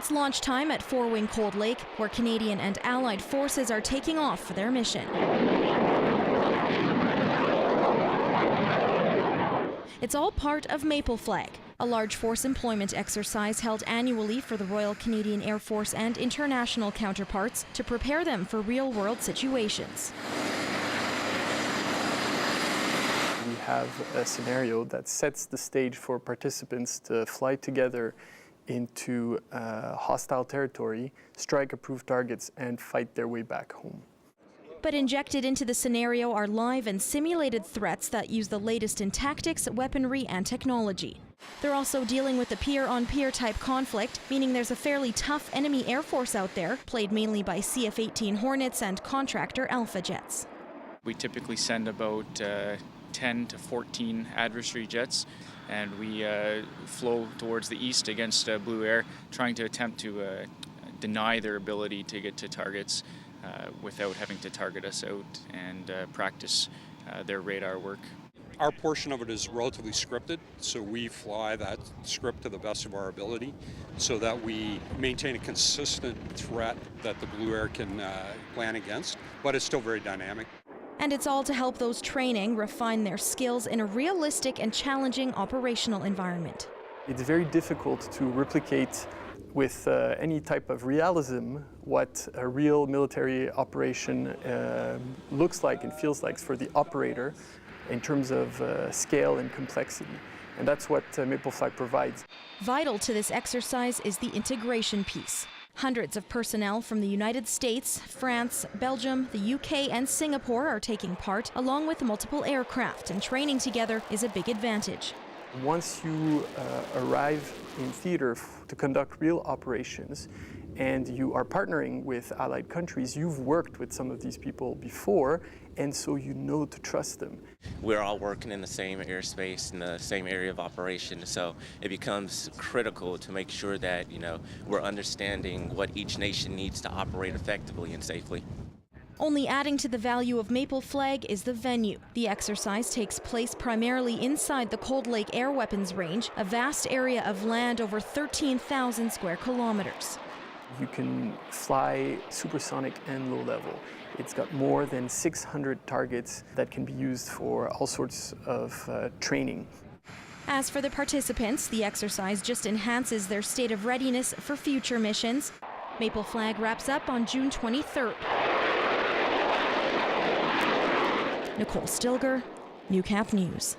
It's launch time at Four Wing Cold Lake, where Canadian and Allied forces are taking off for their mission. It's all part of Maple Flag, a large force employment exercise held annually for the Royal Canadian Air Force and international counterparts to prepare them for real-world situations. We have a scenario that sets the stage for participants to fly together into hostile territory, strike approved targets, and fight their way back home. But injected into the scenario are live and simulated threats that use the latest in tactics, weaponry, and technology. They're also dealing with a peer-on-peer type conflict, meaning there's a fairly tough enemy air force out there, played mainly by CF-18 Hornets and contractor Alpha jets. We typically send about 10 to 14 adversary jets, and we flow towards the east against Blue Air, trying to attempt to deny their ability to get to targets without having to target us out and practice their radar work. Our portion of it is relatively scripted, so we fly that script to the best of our ability so that we maintain a consistent threat that the Blue Air can plan against, but it's still very dynamic. And it's all to help those training refine their skills in a realistic and challenging operational environment. It's very difficult to replicate with any type of realism what a real military operation looks like and feels like for the operator in terms of scale and complexity. And that's what Maple Flag provides. Vital to this exercise is the integration piece. Hundreds of personnel from the United States, France, Belgium, the UK, and Singapore are taking part, along with multiple aircraft, and training together is a big advantage. Once you arrive in theater to conduct real operations and you are partnering with allied countries, you've worked with some of these people before, and so you know to trust them. We're all working in the same airspace, in the same area of operation, so it becomes critical to make sure that, we're understanding what each nation needs to operate effectively and safely. Only adding to the value of Maple Flag is the venue. The exercise takes place primarily inside the Cold Lake Air Weapons Range, a vast area of land over 13,000 square kilometers. You can fly supersonic and low level. It's got more than 600 targets that can be used for all sorts of training. As for the participants, the exercise just enhances their state of readiness for future missions. Maple Flag wraps up on June 23rd. Nicole Stilger, Newcap News.